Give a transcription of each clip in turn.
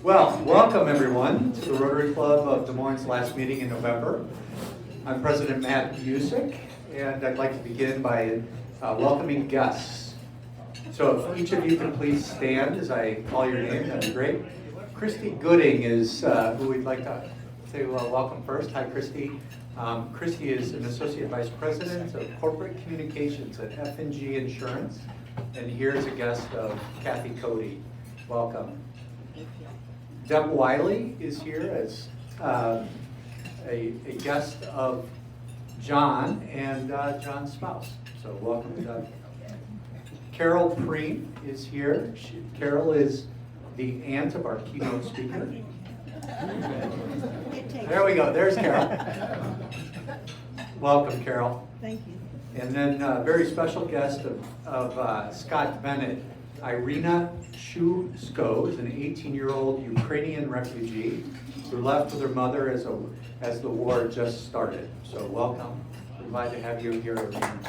Well, welcome everyone to the Rotary Club of Des Moines' last meeting in November. I'm President Matt Busick, and I'd like to begin by welcoming guests. So if each of you can please stand as I call your name, that'd be great. Christy Gooding is who we'd like to welcome first. Hi, Christy. Christy is an Associate Vice President of Corporate Communications at F&G Insurance, and here is a guest of Kathy Cody. Welcome. Deb Wiley is here as a guest of John and John's spouse. So welcome, Deb. Carol Preem is here. Carol is the aunt of our keynote speaker. There we go. There's Carol. Welcome, Carol. Thank you. And then a very special guest of Scott Bennett. Irina Shusko is an 18-year-old Ukrainian refugee who left with her mother as the war just started. So welcome. We're glad to have you here, Irina.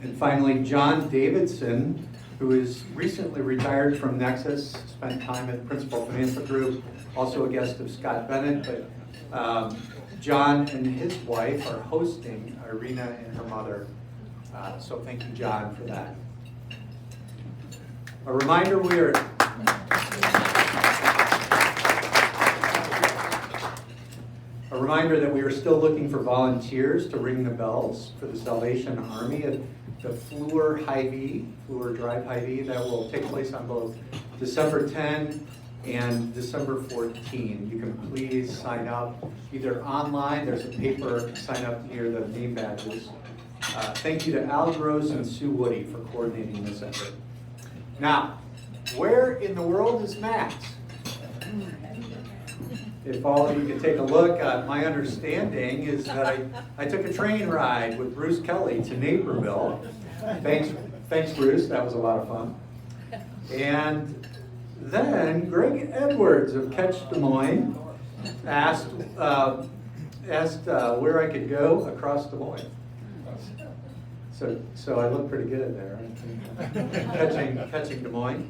And finally, John Davidson, who is recently retired from Nexus, spent time at Principal Financial Group, also a guest of Scott Bennett, but John and his wife are hosting Irina and her mother, so thank you, John, for that. A reminder, that we are still looking for volunteers to ring the bells for the Salvation Army at the Fleur Drive Hy-Vee. That will take place on both December 10 and December 14. You can please sign up either online, there's a paper sign up near the name badges. Thank you to Al Gross and Sue Woody for coordinating this effort. Now, where in the world is Matt? If all of you could take a look, my understanding is that I took a train ride with Bruce Kelly to Naperville. Thanks Bruce, that was a lot of fun. And then Greg Edwards of Catch Des Moines asked where I could go across Des Moines. So I look pretty good there, catching Des Moines.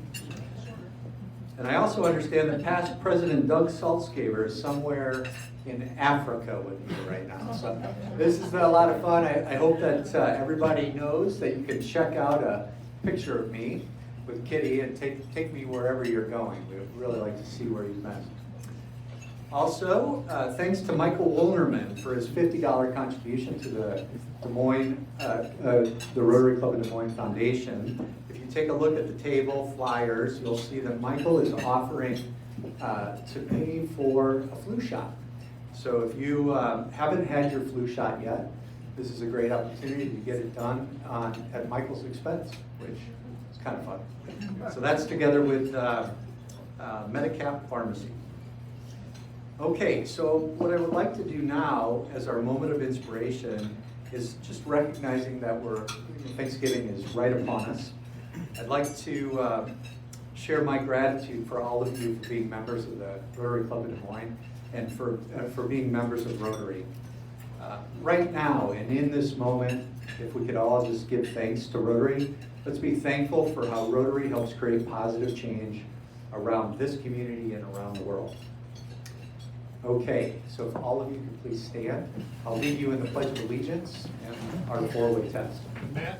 And I also understand that past President Doug Saltzgaber is somewhere in Africa with me right now. So this has been a lot of fun. I hope that everybody knows that you can check out a picture of me with Kitty and take me wherever you're going. We would really like to see where you've been. Also, thanks to Michael Woolnerman for his $50 contribution to the Des Moines, the Rotary Club of Des Moines Foundation. If you take a look at the table flyers, you'll see that Michael is offering to pay for a flu shot. So if you haven't had your flu shot yet, this is a great opportunity to get it done at Michael's expense, which is kind of fun. So that's together with Medicap Pharmacy. Okay, so what I would like to do now as our moment of inspiration is just recognizing that Thanksgiving is right upon us. I'd like to share my gratitude for all of you for being members of the Rotary Club of Des Moines and for being members of Rotary. Right now and in this moment, if we could all just give thanks to Rotary, let's be thankful for how Rotary helps create positive change around this community and around the world. Okay, so if all of you could please stand, I'll lead you in the Pledge of Allegiance and our four-way test. Matt,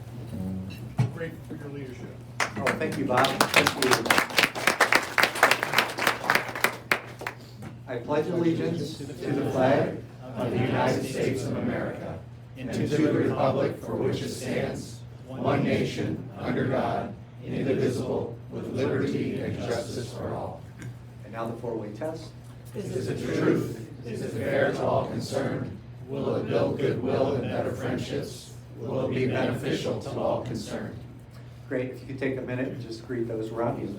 great for your leadership. Oh, thank you, Bob. Thank you. I pledge allegiance to the flag of the United States of America and to the republic for which it stands, one nation, under God, indivisible, with liberty and justice for all. And now the four-way test. Is it truth? Is it fair to all concerned? Will it build goodwill and better friendships? Will it be beneficial to all concerned? Great. If you could take a minute and just greet those around you.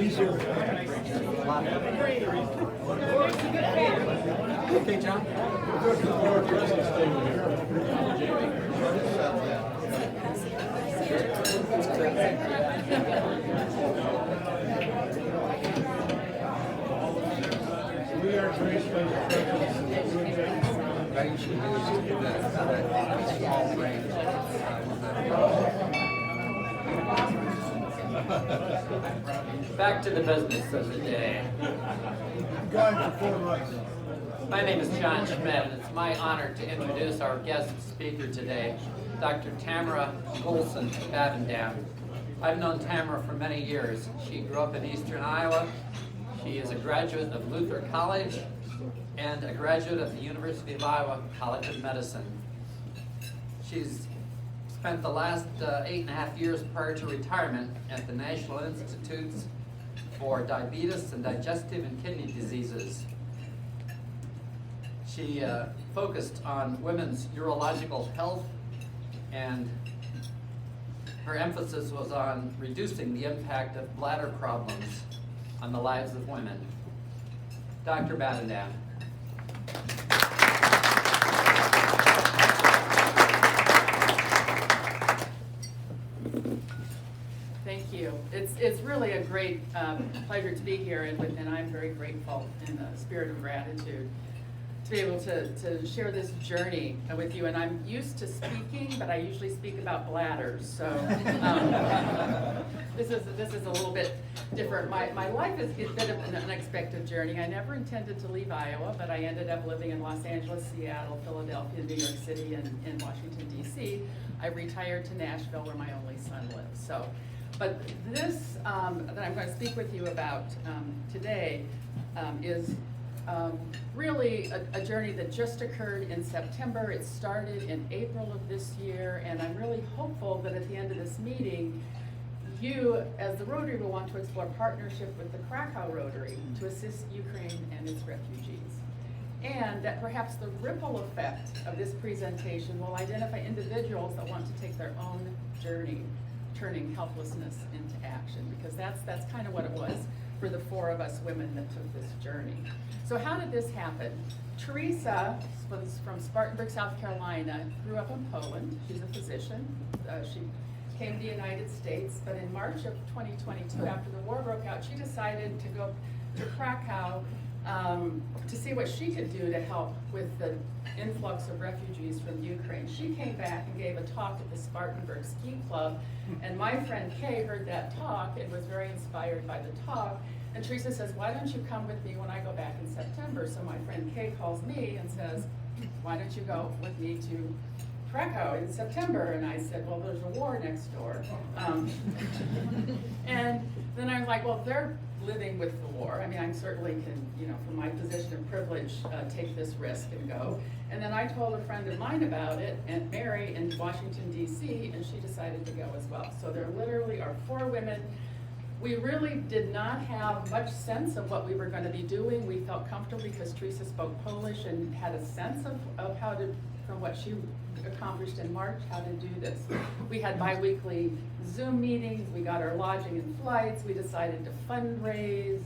Okay, John? We are graced by the presence of Back to the business of the day. God for 4 months. My name is John Schmidt, and it's my honor to introduce our guest speaker today, Dr. Tamara Olson Babendam. I've known Tamara for many years. She grew up in eastern Iowa. She is a graduate of Luther College and a graduate of the University of Iowa College of Medicine. She's spent the last 8.5 years prior to retirement at the National Institutes for Diabetes and Digestive and Kidney Diseases. She focused on women's urological health, and her emphasis was on reducing the impact of bladder problems on the lives of women. Dr. Babendam. Thank you. It's really a great pleasure to be here, and I'm very grateful in the spirit of gratitude to be able to share this journey with you. And I'm used to speaking, but I usually speak about bladders, so this is a little bit different. My life is a bit of an unexpected journey. I never intended to leave Iowa, but I ended up living in Los Angeles, Seattle, Philadelphia, New York City, and Washington, D.C. I retired to Nashville, where my only son lives. So, but this that I'm going to speak with you about today is really a journey that just occurred in September. It started in April of this year, and I'm really hopeful that at the end of this meeting, you, as the Rotary, will want to explore partnership with the Krakow Rotary to assist Ukraine and its refugees. And that perhaps the ripple effect of this presentation will identify individuals that want to take their own journey, turning helplessness into action, because that's kind of what it was for the 4 of us women that took this journey. So how did this happen? Teresa was from Spartanburg, South Carolina, grew up in Poland. She's a physician. She came to the United States, but in March of 2022, after the war broke out, she decided to go to Krakow to see what she could do to help with the influx of refugees from Ukraine. She came back and gave a talk at the Spartanburg Ski Club, and my friend Kay heard that talk and was very inspired by the talk. And Teresa says, why don't you come with me when I go back in September? So my friend Kay calls me and says, why don't you go with me to Krakow in September? And I said, well, there's a war next door. And then I was like, well, they're living with the war. I mean, I certainly can, from my position of privilege, take this risk and go. And then I told a friend of mine about it, Aunt Mary in Washington, D.C., and she decided to go as well. So there literally are 4 women. We really did not have much sense of what we were going to be doing. We felt comfortable because Teresa spoke Polish and had a sense of how to, from what she accomplished in March, how to do this. We had bi-weekly Zoom meetings. We got our lodging and flights. We decided to fundraise,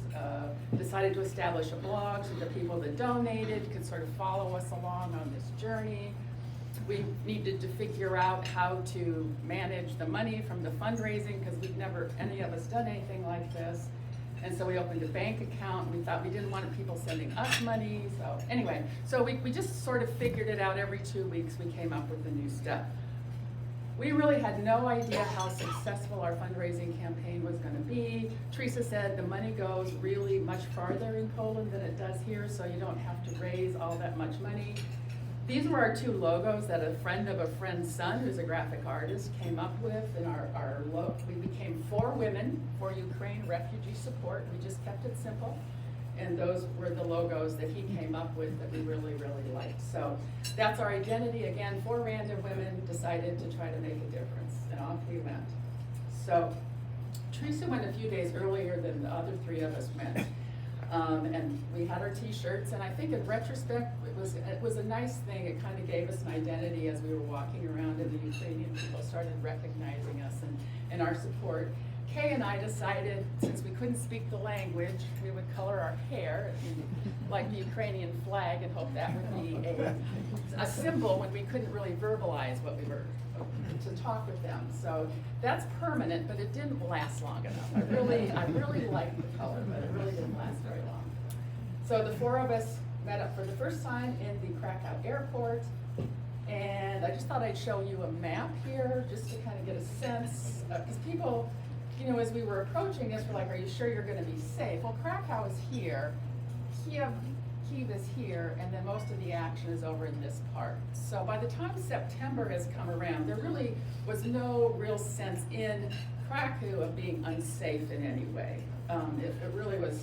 decided to establish a blog so the people that donated could sort of follow us along on this journey. We needed to figure out how to manage the money from the fundraising, because we've never, any of us, done anything like this. And so we opened a bank account. We thought we didn't want people sending us money. So anyway, so we just sort of figured it out. Every 2 weeks we came up with a new step. We really had no idea how successful our fundraising campaign was going to be. Teresa said the money goes really much farther in Poland than it does here, so you don't have to raise all that much money. These were our 2 logos that a friend of a friend's son, who's a graphic artist, came up with. And our logo, we became 4 women for Ukraine refugee support. We just kept it simple. And those were the logos that he came up with that we really, really liked. So that's our identity. Again, 4 random women decided to try to make a difference, and off we went. So Teresa went a few days earlier than the other 3 of us went. And we had our t-shirts, and I think in retrospect, it was a nice thing. It kind of gave us an identity as we were walking around, and the Ukrainian people started recognizing us and our support. Kay and I decided, since we couldn't speak the language, we would color our hair like the Ukrainian flag and hope that would be a symbol when we couldn't really verbalize what we were to talk with them. So that's permanent, but it didn't last long enough. I really liked the color, but it really didn't last very long. So the four of us met up for the first time in the Krakow airport. And I just thought I'd show you a map here, just to kind of get a sense, because people, you know, as we were approaching this, were like, are you sure you're gonna be safe? Well, Krakow is here, Kyiv is here, and then most of the action is over in this part. So by the time September has come around, there really was no real sense in Krakow of being unsafe in any way. It really was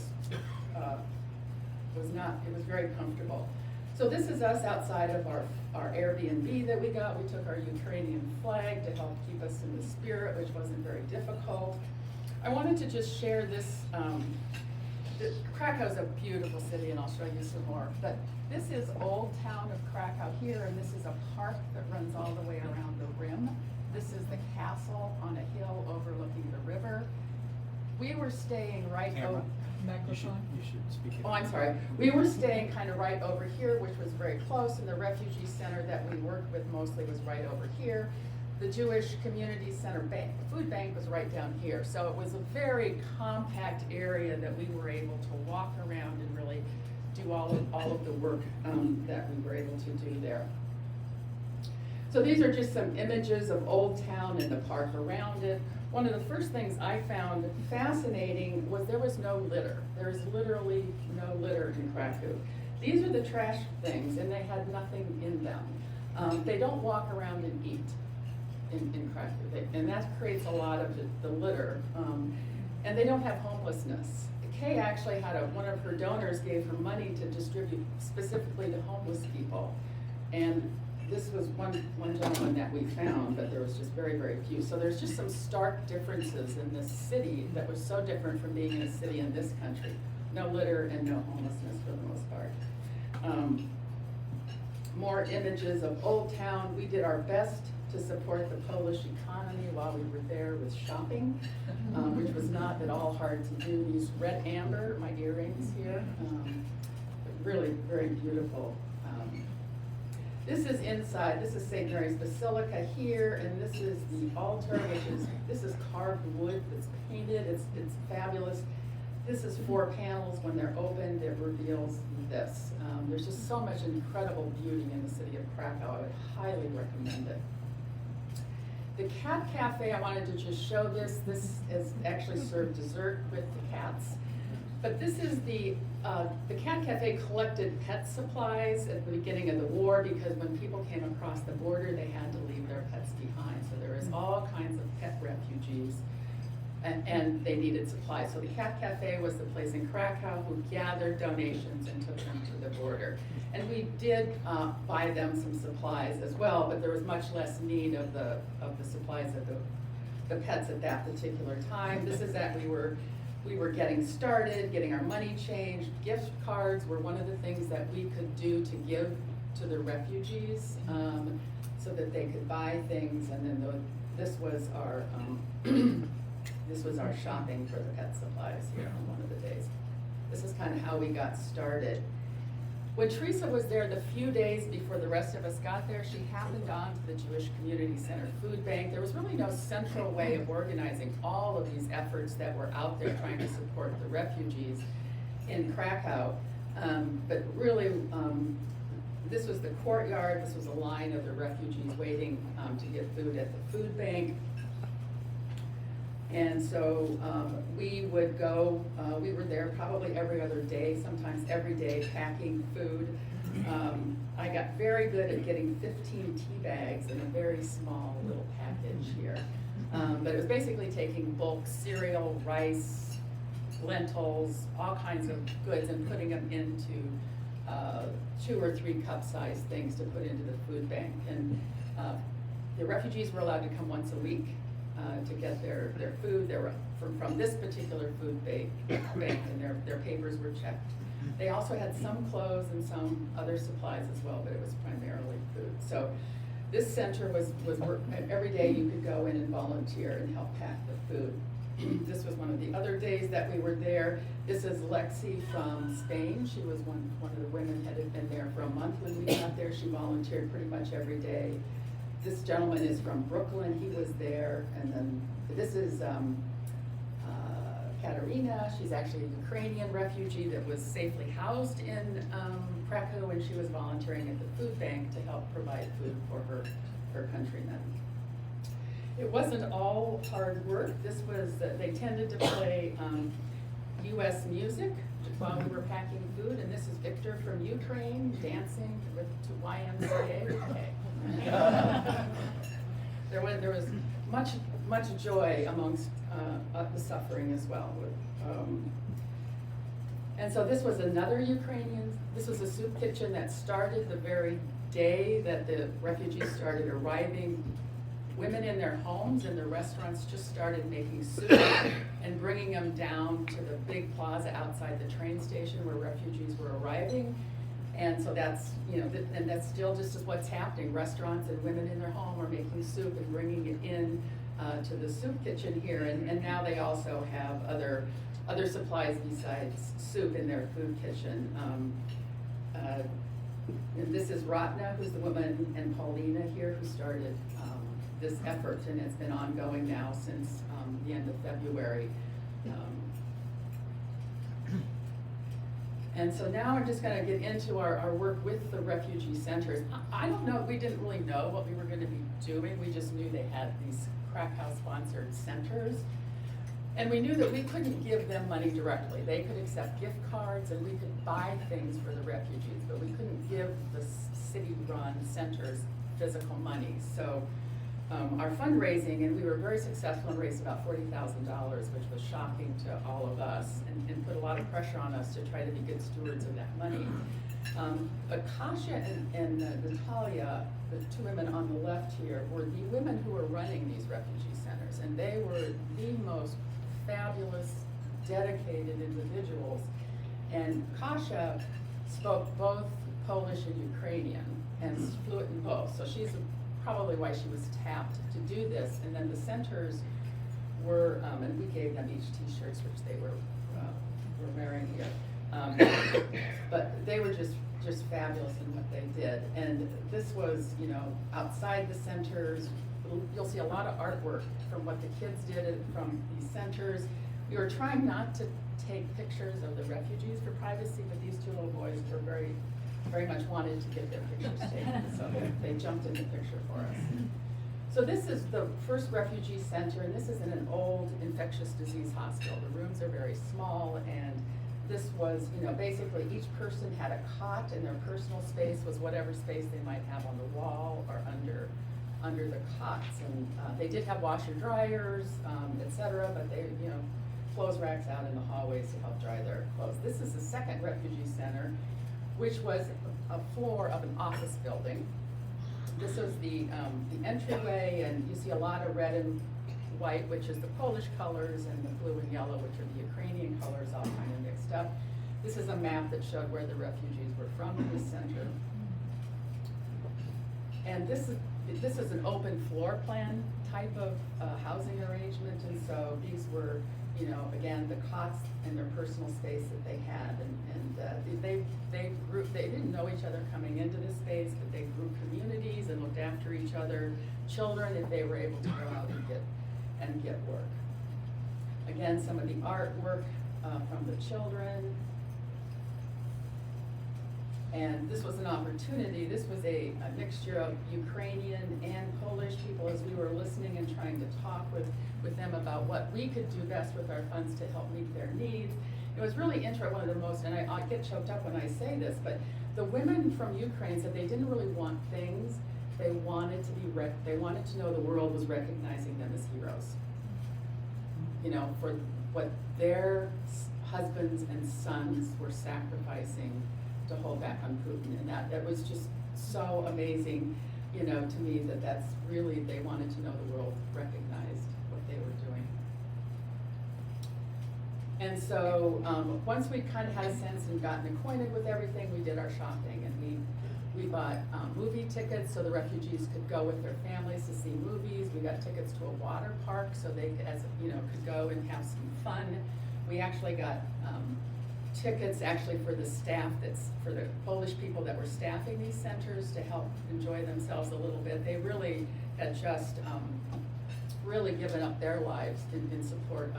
not, it was very comfortable. So this is us outside of our Airbnb that we got. We took our Ukrainian flag to help keep us in the spirit, which wasn't very difficult. I wanted to just share this. Krakow's a beautiful city, and I'll show you some more. But this is Old Town of Krakow here, and this is a park that runs all the way around the rim. This is the castle on a hill overlooking the river. We were staying right over. You should speak. Oh, I'm sorry. We were staying kind of right over here, which was very close, and the refugee center that we worked with mostly was right over here. The Jewish Community Center food bank was right down here. So it was a very compact area that we were able to walk around and really do all of the work that we were able to do there. So these are just some images of Old Town and the park around it. One of the first things I found fascinating was there was no litter. There is literally no litter in Krakow. These are the trash things, and they had nothing in them. They don't walk around and eat in Krakow, and that creates a lot of the litter. And they don't have homelessness. Kay actually had one of her donors gave her money to distribute specifically to homeless people. And this was one gentleman that we found, but there was just very, very few. So there's just some stark differences in this city that was so different from being in a city in this country. No litter and no homelessness for the most part. More images of Old Town. We did our best to support the Polish economy while we were there with shopping, which was not at all hard to do. We used red amber, my earrings here. Really very beautiful. This is inside. This is St. Mary's Basilica here, and this is the altar, this is carved wood that's painted. It's fabulous. This is 4 panels. When they're opened, it reveals this. There's just so much incredible beauty in the city of Krakow. I would highly recommend it. The Cat Cafe, I wanted to just show this. This is actually served dessert with the cats. But this is the Cat Cafe collected pet supplies at the beginning of the war because when people came across the border, they had to leave their pets behind. So there is all kinds of pet refugees, and they needed supplies. So the Cat Cafe was the place in Krakow who gathered donations and took them to the border. And we did buy them some supplies as well, but there was much less need of the supplies of the pets at that particular time. This is that we were getting started, getting our money changed. Gift cards were one of the things that we could do to give to the refugees so that they could buy things. And then this was our shopping for the pet supplies here on one of the days. This is kind of how we got started. When Teresa was there the few days before the rest of us got there, she happened on to the Jewish Community Center food bank. There was really no central way of organizing all of these efforts that were out there trying to support the refugees in Krakow. But really, this was the courtyard. This was a line of the refugees waiting to get food at the food bank. And so we would go, we were there probably every other day, sometimes every day, packing food. I got very good at getting 15 tea bags in a very small little package here. But it was basically taking bulk cereal, rice, lentils, all kinds of goods and putting them into 2 or 3 cup-sized things to put into the food bank. And the refugees were allowed to come once a week to get their food. They were from this particular food bank, and their papers were checked. They also had some clothes and some other supplies as well, but it was primarily food. So this center was every day you could go in and volunteer and help pack the food. This was one of the other days that we were there. This is Lexi from Spain. She was one of the women that had been there for a month when we got there. She volunteered pretty much every day. This gentleman is from Brooklyn. He was there. And then this is Katerina. She's actually a Ukrainian refugee that was safely housed in Krakow, and she was volunteering at the food bank to help provide food for her countrymen. It wasn't all hard work. This was, they tended to play US music while we were packing food, and this is Victor from Ukraine dancing to YMCA. Okay. There was much joy amongst the suffering as well. And so this was another Ukrainian, this was a soup kitchen that started the very day that the refugees started arriving. Women in their homes and their restaurants just started making soup and bringing them down to the big plaza outside the train station where refugees were arriving. And so that's, and that's still just as what's happening. Restaurants and women in their home are making soup and bringing it in to the soup kitchen here. And now they also have other supplies besides soup in their food kitchen. And this is Ratna, who's the woman, and Paulina here, who started this effort, and it's been ongoing now since the end of February. And so now I'm just gonna get into our work with the refugee centers. I don't know, we didn't really know what we were gonna be doing. We just knew they had these Krakow-sponsored centers. And we knew that we couldn't give them money directly. They could accept gift cards and we could buy things for the refugees, but we couldn't give the city-run centers physical money. So our fundraising, and we were very successful and raised about $40,000, which was shocking to all of us and put a lot of pressure on us to try to be good stewards of that money. But Kasia and Natalia, the two women on the left here, were the women who were running these refugee centers, and they were the most fabulous, dedicated individuals. And Kasia spoke both Polish and Ukrainian and is fluent in both, so she's probably why she was tapped to do this. And then the centers were, and we gave them each t-shirts, which they were wearing here. But they were just fabulous in what they did. And this was, outside the centers. You'll see a lot of artwork from what the kids did from these centers. We were trying not to take pictures of the refugees for privacy, but these two little boys were very much wanted to get their pictures taken, so they jumped in the picture for us. So this is the first refugee center, and this is in an old infectious disease hospital. The rooms are very small, and this was, basically each person had a cot, and their personal space was whatever space they might have on the wall or under the cots. And they did have washer dryers, etc., but they, clothes racks out in the hallways to help dry their clothes. This is the second refugee center, which was a floor of an office building. This was the entryway, and you see a lot of red and white, which is the Polish colors, and the blue and yellow, which are the Ukrainian colors, all kind of mixed up. This is a map that showed where the refugees were from in this center. And this is an open floor plan type of housing arrangement, and so these were, again, the cots and their personal space that they had, and they didn't know each other coming into this space, but they grew communities and looked after each other, children, if they were able to go out and get work. Again, some of the artwork from the children. And this was an opportunity. This was a mixture of Ukrainian and Polish people as we were listening and trying to talk with them about what we could do best with our funds to help meet their needs. It was really interesting, one of the most, and I get choked up when I say this, but the women from Ukraine said they didn't really want things. They wanted to know the world was recognizing them as heroes. For what their husbands and sons were sacrificing to hold back on Putin, and that was just so amazing, to me, that's really, they wanted to know the world recognized what they were doing. And so once we kind of had a sense and gotten acquainted with everything, we did our shopping, and We bought movie tickets so the refugees could go with their families to see movies. We got tickets to a water park so they could, could go and have some fun. We actually got tickets actually for the staff for the Polish people that were staffing these centers to help enjoy themselves a little bit. They really had just really given up their lives in support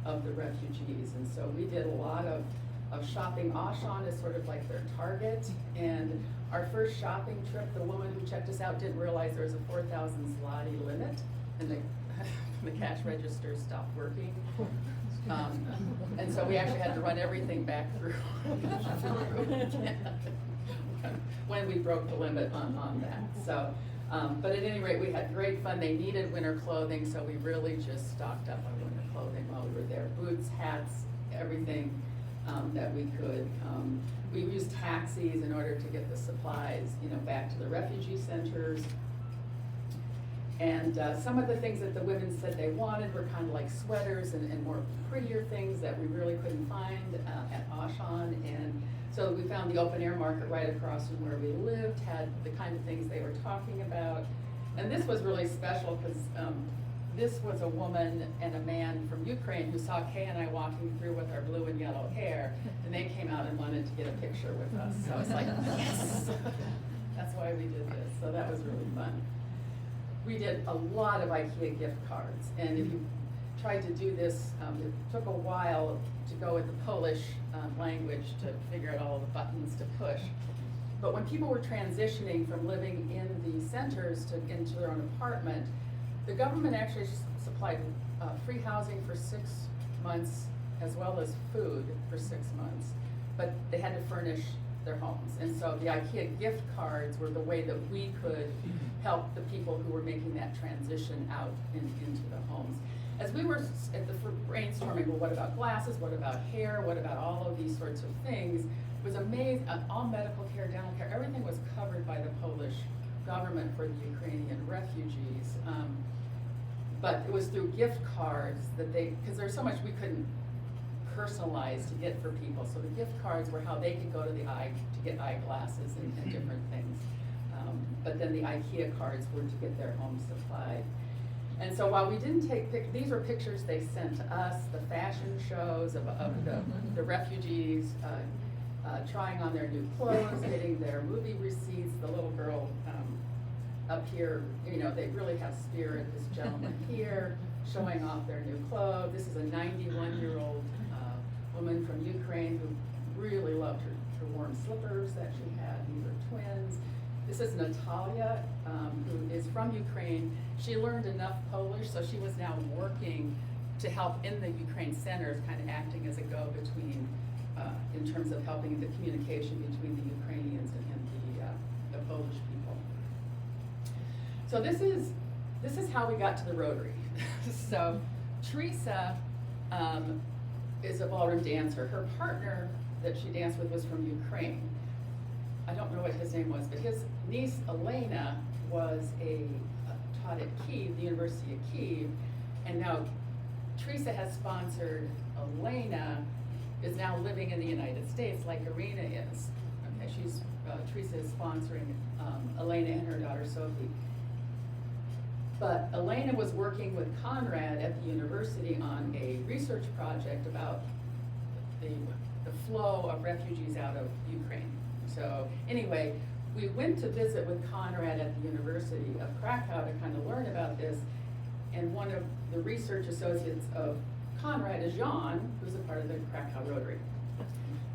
of the refugees. And so we did a lot of shopping. Auchan is sort of like their target. And our first shopping trip, the woman who checked us out didn't realize there was a 4,000 zloty limit, and the cash register stopped working. And so we actually had to run everything back through when we broke the limit on that. So, but at any rate, we had great fun. They needed winter clothing, so we really just stocked up on winter clothing while we were there. Boots, hats, everything that we could. We used taxis in order to get the supplies, back to the refugee centers. And some of the things that the women said they wanted were kind of like sweaters and more prettier things that we really couldn't find at Auchan. And so we found the open air market right across from where we lived, had the kind of things they were talking about. And this was really special because this was a woman and a man from Ukraine who saw Kay and I walking through with our blue and yellow hair, and they came out and wanted to get a picture with us. So it's like, yes! That's why we did this. So that was really fun. We did a lot of IKEA gift cards, and if you tried to do this, it took a while to go with the Polish language to figure out all the buttons to push. But when people were transitioning from living in the centers into their own apartment, the government actually supplied free housing for 6 months as well as food for 6 months, but they had to furnish their homes. And so the IKEA gift cards were the way that we could help the people who were making that transition out into the homes. As we were brainstorming, well, what about glasses, what about hair, what about all of these sorts of things, it was amazing. All medical care, dental care, everything was covered by the Polish government for the Ukrainian refugees. But it was through gift cards that because there's so much we couldn't personalize to get for people. So the gift cards were how they could go to get eyeglasses and different things. But then the IKEA cards were to get their home supplied. And so while we didn't take these were pictures they sent to us, the fashion shows of the refugees trying on their new clothes, getting their movie receipts. The little girl up here, they really have spirit. This gentleman here showing off their new clothes. This is a 91-year-old woman from Ukraine who really loved her warm slippers that she had. These are twins. This is Natalia, who is from Ukraine. She learned enough Polish, so she was now working to help in the Ukraine centers, kind of acting as a go-between in terms of helping the communication between the Ukrainians and the Polish people. So this is how we got to the Rotary. So Teresa is a ballroom dancer. Her partner that she danced with was from Ukraine. I don't know what his name was, but his niece Elena was taught at Kyiv, the University of Kyiv, and now Teresa has sponsored Elena, is now living in the United States like Irina is. Okay, Teresa is sponsoring Elena and her daughter Sophie. But Elena was working with Conrad at the university on a research project about the flow of refugees out of Ukraine. So anyway, we went to visit with Conrad at the University of Krakow to kind of learn about this. And one of the research associates of Conrad is Jan, who's a part of the Krakow Rotary.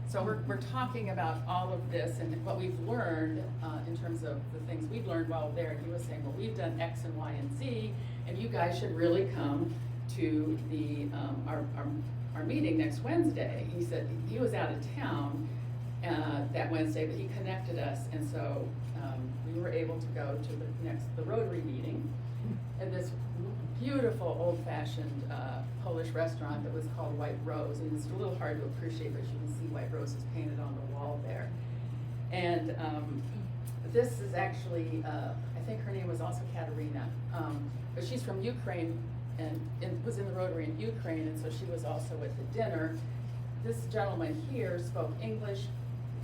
So we're talking about all of this and what we've learned in terms of the things we've learned while there. And he was saying, well, we've done X and Y and Z, and you guys should really come to our meeting next Wednesday. He said he was out of town that Wednesday, but he connected us, and so we were able to go to the Rotary meeting at this beautiful old-fashioned Polish restaurant that was called White Rose, and it's a little hard to appreciate, but you can see White Roses painted on the wall there. And this is actually, I think her name was also Katerina, but she's from Ukraine and was in the Rotary in Ukraine, and so she was also at the dinner. This gentleman here spoke English,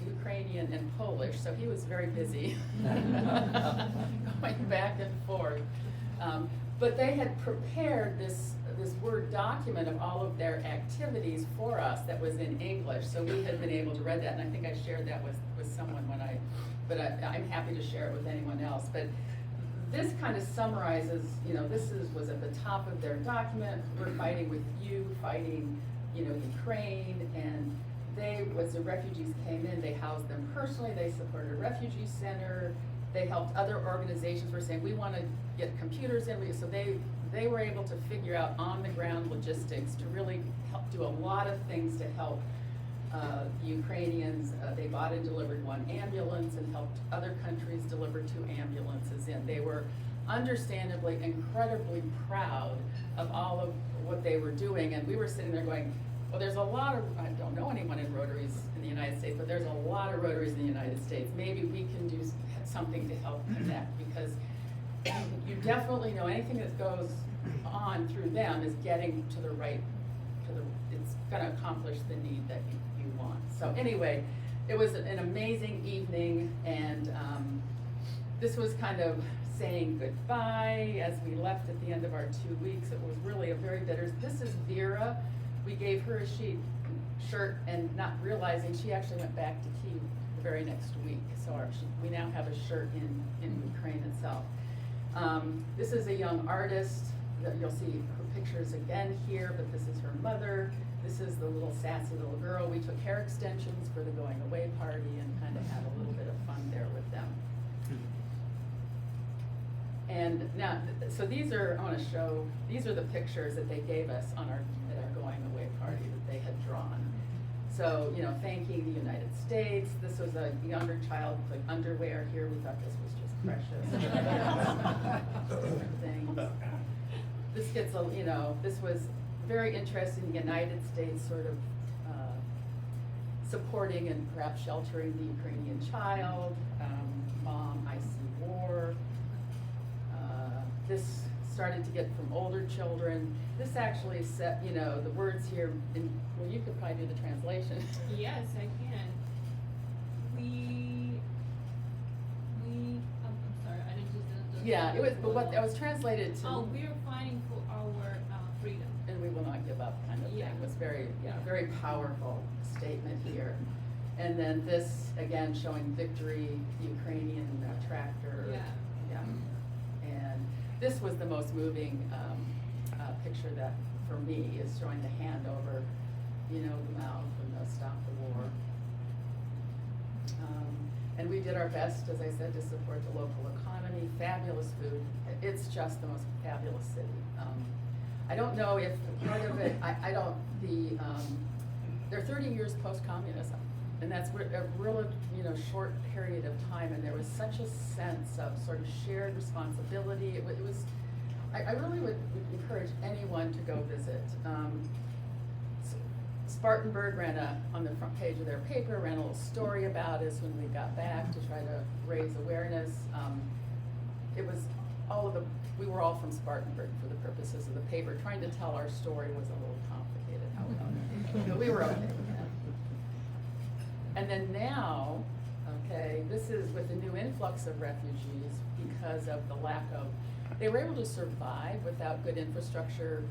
Ukrainian and Polish, so he was very busy going back and forth. But they had prepared this Word document of all of their activities for us that was in English, so we had been able to read that, and I think I shared that with someone when I'm happy to share it with anyone else. But this kind of summarizes, was at the top of their document. We're fighting with you, fighting, Ukraine, and as the refugees came in, they housed them personally, they supported a refugee center, they helped other organizations who were saying, we want to get computers in, so they were able to figure out on-the-ground logistics to really help do a lot of things to help the Ukrainians. They bought and delivered 1 ambulance and helped other countries deliver 2 ambulances in. They were understandably incredibly proud of all of what they were doing, and we were sitting there going, well, there's a lot of, I don't know anyone in Rotaries in the United States, but there's a lot of Rotaries in the United States. Maybe we can do something to help connect, because you definitely know anything that goes on through them is getting to the right, it's gonna accomplish the need that you want. So anyway, it was an amazing evening, and this was kind of saying goodbye as we left at the end of our 2 weeks. It was really a very bitter, this is Vera. We gave her a shirt and not realizing she actually went back to Kyiv the very next week. So we now have a shirt in Ukraine itself. This is a young artist. You'll see her pictures again here, but this is her mother. This is the little sassy little girl. We took hair extensions for the going away party and kind of had a little bit of fun there with them. And now, so these are, I want to show, these are the pictures that they gave us at our going away party that they had drawn. So, thanking the United States. This was a younger child with like underwear here. We thought this was just precious. Things. This gets this was very interesting. The United States sort of supporting and perhaps sheltering the Ukrainian child. Mom, I see war. This started to get from older children. This actually set, the words here, well, you could probably do the translation. Yes, I can. I'm sorry, I didn't. Yeah, it was, but what, it was translated to. Oh, we're fighting for our freedom. And we will not give up kind of thing. Yeah. It was very powerful statement here. And then this, again, showing victory, the Ukrainian tractor. Yeah. Yeah. And this was the most moving picture that, for me, is showing the hand over, the mouth and the stop the war. And we did our best, as I said, to support the local economy. Fabulous food. It's just the most fabulous city. I don't know if part of it, they're 30 years post-communism. And that's a real, short period of time, and there was such a sense of sort of shared responsibility. It was, I really would encourage anyone to go visit. Spartanburg ran on the front page of their paper, ran a little story about us when we got back to try to raise awareness. It was we were all from Spartanburg for the purposes of the paper. Trying to tell our story was a little complicated, but we were okay with that. And then now, this is with the new influx of refugees because of the lack of, they were able to survive without good infrastructure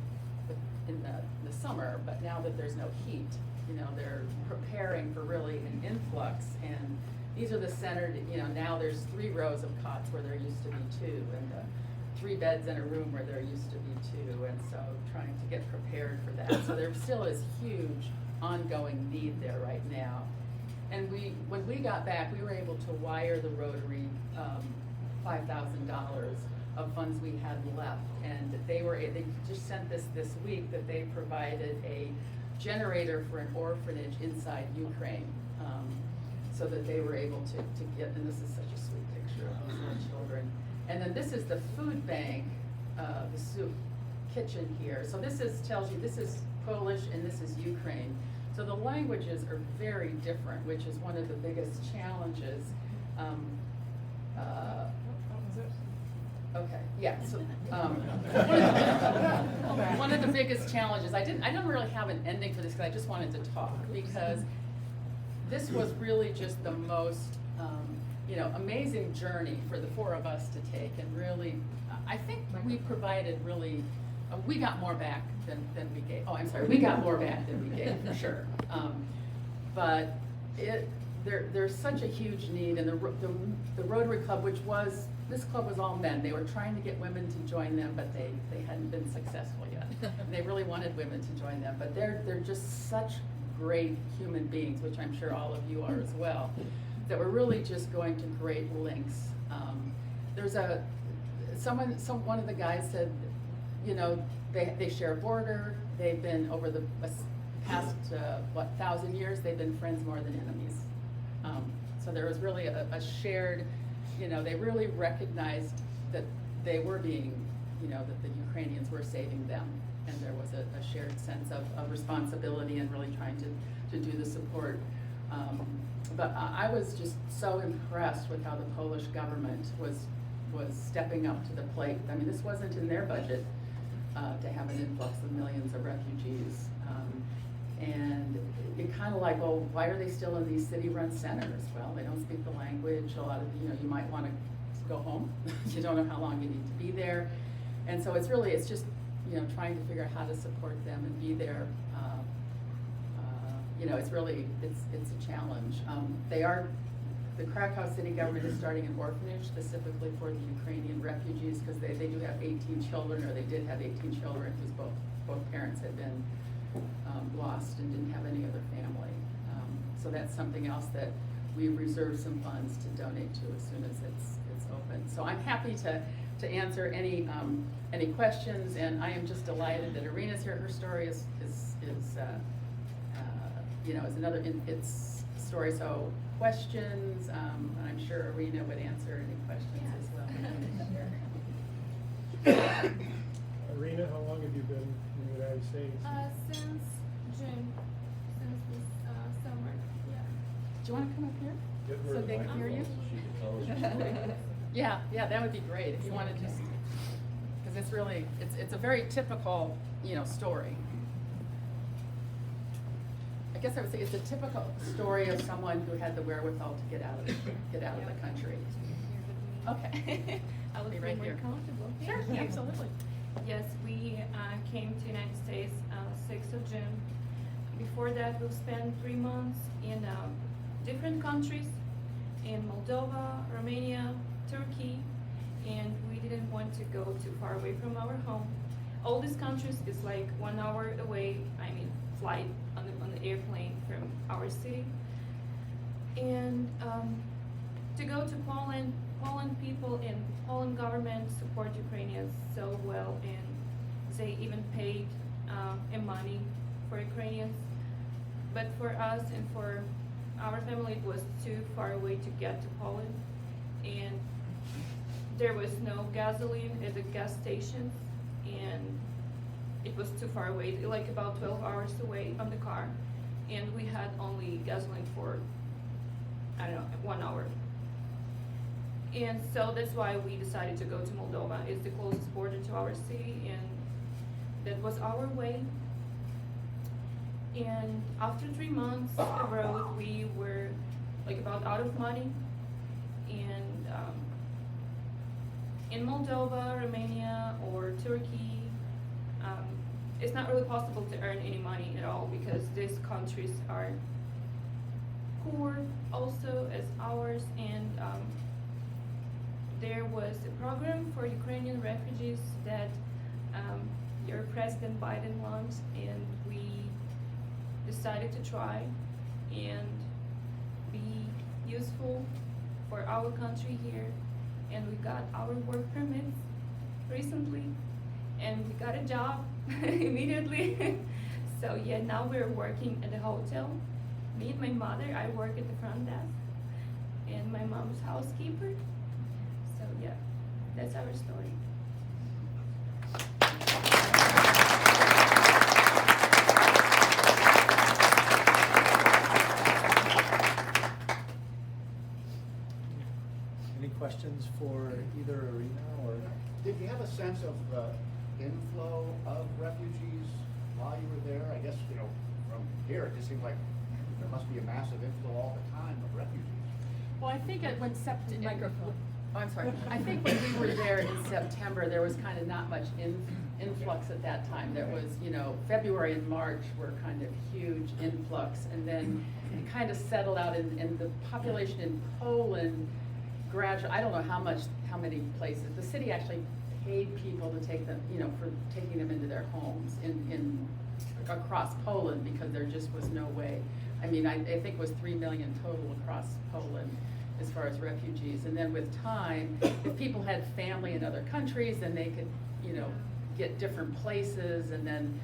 in the summer, but now that there's no heat, they're preparing for really an influx. And these are the centered, now there's 3 rows of cots where there used to be 2, and 3 beds in a room where there used to be 2, and so trying to get prepared for that. So there still is huge ongoing need there right now. And when we got back, we were able to wire the Rotary $5,000 of funds we had left, and they just sent this week that they provided a generator for an orphanage inside Ukraine, so that they were able to get. And this is such a sweet picture of these little children. And then this is the food bank, the soup kitchen here. So this tells you this is Polish and this is Ukraine. So the languages are very different, which is one of the biggest challenges. Okay, yeah, so, one of the biggest challenges, I don't really have an ending for this because I just wanted to talk, because this was really just the most, amazing journey for the four of us to take, and really, I think we provided really, we got more back than we gave. Oh, I'm sorry, we got more back than we gave, for sure. But there's such a huge need, and the Rotary Club, this club was all men. They were trying to get women to join them, but they hadn't been successful yet. And they really wanted women to join them, but they're just such great human beings, which I'm sure all of you are as well, that we're really just going to great lengths. There's one of the guys said, they share a border. They've been, over the past, 1,000 years, they've been friends more than enemies. So there was really a shared, they really recognized that they were being, that the Ukrainians were saving them. And there was a shared sense of responsibility and really trying to do the support. But I was just so impressed with how the Polish government was stepping up to the plate. I mean, this wasn't in their budget to have an influx of millions of refugees. And you're kind of like, well, why are they still in these city-run centers? Well, they don't speak the language. A lot of, you might want to go home. You don't know how long you need to be there. And so it's just, trying to figure out how to support them and be there. It's a challenge. The Krakow city government is starting an orphanage specifically for the Ukrainian refugees, because they do have 18 children, or they did have 18 children whose both parents had been lost and didn't have any other family. So that's something else that we've reserved some funds to donate to as soon as it's open. So I'm happy to answer any questions, and I am just delighted that Irina's here. Her story is another its story. So questions, and I'm sure Irina would answer any questions as well. Irina, how long have you been in the United States? Since June, since this summer, yeah. Do you want to come up here Get her so the they can hear you? microphone. Yeah, that would be great if you want to just, because it's really, it's a very typical, story. I guess I would say it's a typical story of someone who had the wherewithal to get out of the country. Okay. I would Be be right more here. comfortable. Sure, absolutely. Yes, we came to United States 6th of June. Before that, we spent 3 months in different countries, in Moldova, Romania, Turkey, and we didn't want to go too far away from our home. All these countries is like 1 hour away, flight on the airplane from our city. And to go to Poland people and Poland government support Ukrainians so well, and they even paid money for Ukrainians. But for us and for our family, it was too far away to get to Poland, and there was no gasoline at the gas stations, and it was too far away, like about 12 hours away on the car, and we had only gasoline for, 1 hour. And so that's why we decided to go to Moldova. It's the closest border to our city, and that was our way. And after 3 months abroad, we were about out of money. And in Moldova, Romania, or Turkey, it's not really possible to earn any money at all, because these countries are poor also as ours. And there was a program for Ukrainian refugees that your President Biden launched, and we decided to try and be useful for our country here, and we got our work permits recently, and we got a job immediately. So yeah, now we're working at a hotel. Me and my mother, I work at the front desk, and my mom's housekeeper. So yeah, that's our story. Any questions for either Irina or? Did you have a sense of the inflow of refugees while you were there? I guess, from here, it just seemed like there must be a massive inflow all the time of refugees. Well, I think when I'm sorry. I think when we were there in September, there was kind of not much influx at that time. There was, February and March were kind of huge influx, and then it kind of settled out, and the population in Poland gradually, I don't know how many places. The city actually paid people to take them, for taking them into their homes in across Poland, because there just was no way. I mean, I think it was 3 million total across Poland as far as refugees. And then with time, if people had family in other countries, then they could, get different places. And then,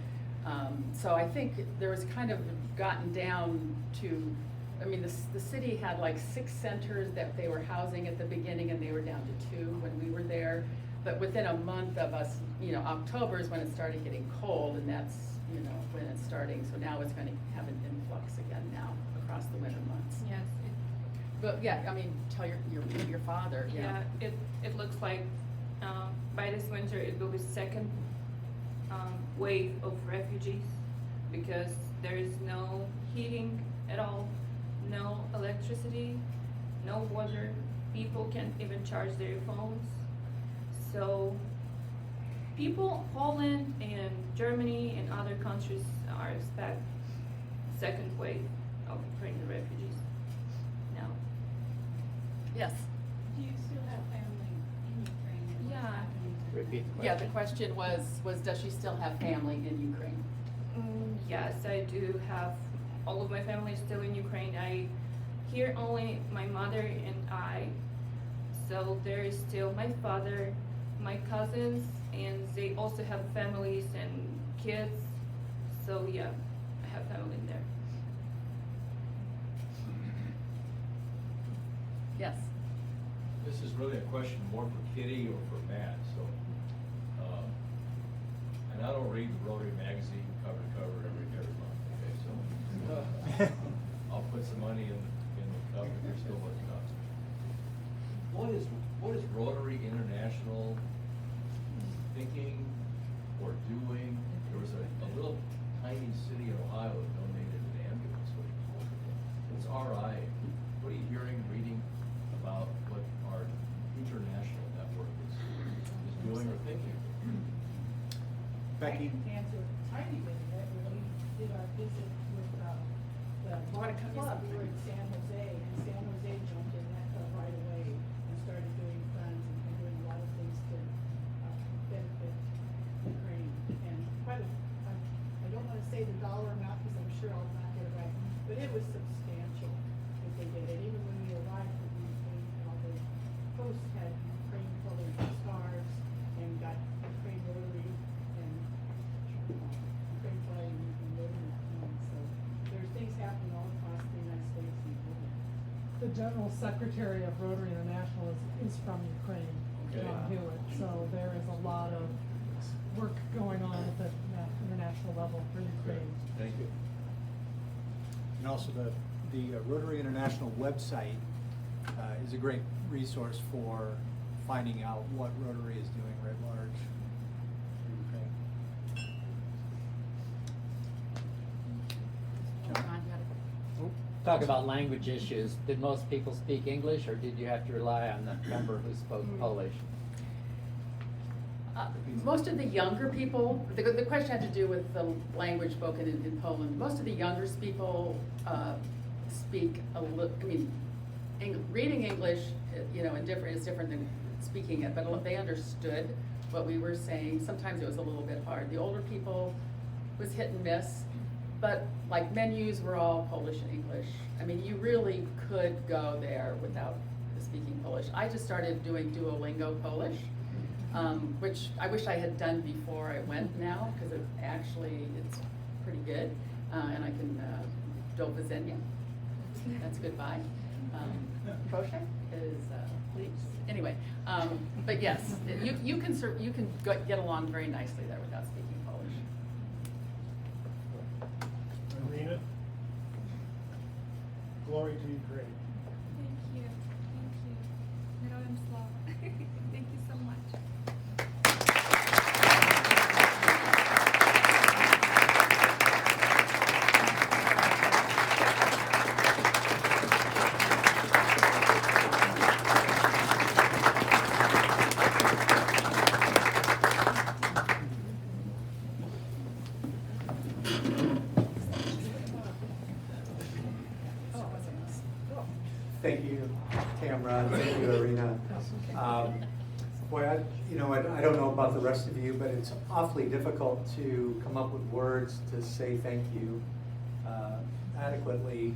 so I think there was kind of gotten down to, I mean, the city had like 6 centers that they were housing at the beginning, and they were down to 2 when we were there. But within a month of us, October is when it started getting cold, and that's, when it's starting. So now it's going to have an influx again now across the winter months. Yes, But yeah, I mean, tell your father. yeah, it looks like by this winter it will be second wave of refugees, because there is no heating at all, no electricity, no water. People can't even charge their phones. So people, Poland and Germany and other countries are expect second wave of Ukrainian refugees now. Yes. Do you still have family in Ukraine? And what's Yeah. happening to them? Repeat the Yeah, the question was does she still have family in Ukraine? Yes, I do have all of my family still in Ukraine. Here only my mother and I. So there is still my father, my cousins, and they also have families and kids. So yeah, I have family in there. Yes. This is really a question more for Kitty or for Matt, so, and I don't read the Rotary magazine cover to cover every month, okay, so, I'll put some money in the cover, here's still what it costs. What is Rotary International thinking or doing? There was a little tiny city in Ohio that donated an ambulance, which was wonderful. What's RI, what are you hearing, reading about what our international network is doing or thinking? Becky? I can answer a tiny bit of that. When we did our visit with the Wanna come club, use we were in San Jose, and San Jose jumped in that club right away and started doing funds and doing a lot of things to benefit Ukraine. And I don't want to say the dollar amount, because I'm sure I'll not get it right, but it was substantial that they did it. Even when we arrived, the host had Ukraine colored scarves and got Ukraine Rotary and Ukraine flag and Rotary. So there's things happening all across the United States and the world. The General Secretary of Rotary International is from Ukraine, Okay. John Hewitt, so there is a lot of work going on at the international level for Ukraine. Thank you. And also the Rotary International website is a great resource for finding out what Rotary is doing writ large for Ukraine. John, you had a- Talk about language issues. Did most people speak English, or did you have to rely on the member who spoke Polish? Most of the younger people, the question had to do with the language spoken in Poland. Most of the younger people speak reading English, is different than speaking it, but they understood what we were saying. Sometimes it was a little bit hard. The older people was hit and miss, but like menus were all Polish and English. I mean, you really could go there without speaking Polish. I just started doing Duolingo Polish. Which I wish I had done before I went now, because it's pretty good, and I can do widzenia. That's goodbye. Proszę is please. Anyway, but yes, you can get along very nicely there without speaking Polish. Marina? Glory to Ukraine. Thank you. Heroям слава. Thank you so much. Thank you, Tamara. Thank you, Irina. Boy, I don't know about the rest of you, but it's awfully difficult to come up with words to say thank you adequately.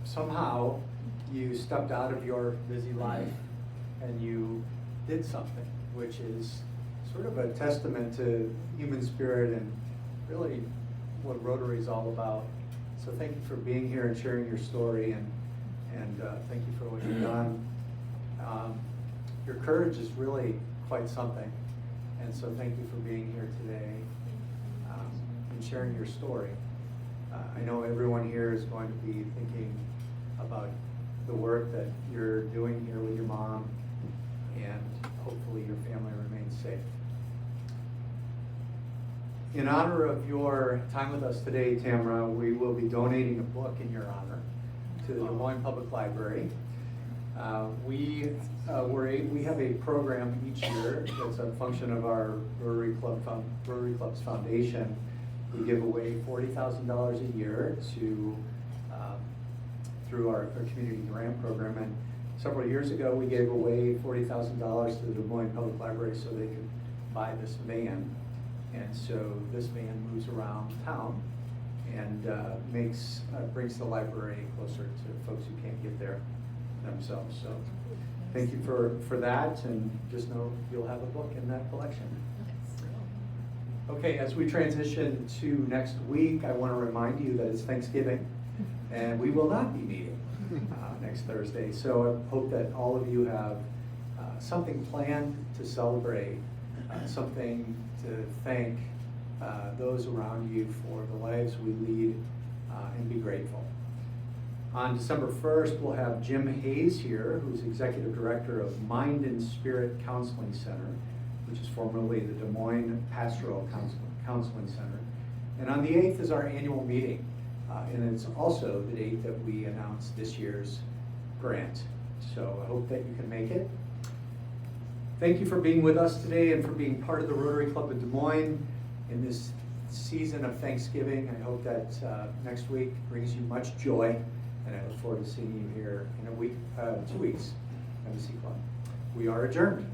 Somehow, you stepped out of your busy life and you did something, which is sort of a testament to human spirit and really what Rotary is all about. So thank you for being here and sharing your story, and thank you for what you've done. Your courage is really quite something, and so thank you for being here today and sharing your story. I know everyone here is going to be thinking about the work that you're doing here with your mom, and hopefully your family remains safe. In honor of your time with us today, Tamara, we will be donating a book in your honor to the Des Moines Public Library. We have a program each year that's a function of our Rotary Club's foundation. We give away $40,000 a year to through our community grant program, and several years ago we gave away $40,000 to the Des Moines Public Library so they could buy this van. And so this van moves around town and brings the library closer to folks who can't get there themselves. So thank you for that, and just know you'll have a book in that collection. Okay, as we transition to next week, I want to remind you that it's Thanksgiving, and we will not be meeting next Thursday. So I hope that all of you have something planned to celebrate, something to thank those around you for the lives we lead, and be grateful. On December 1st, we'll have Jim Hayes here, who's Executive Director of Mind and Spirit Counseling Center, which is formerly the Des Moines Pastoral Counseling Center. And on the 8th is our annual meeting, and it's also the date that we announce this year's grant. So I hope that you can make it. Thank you for being with us today and for being part of the Rotary Club of Des Moines in this season of Thanksgiving. I hope that next week brings you much joy, and I look forward to seeing you here in 2 weeks, MSC Club. We are adjourned.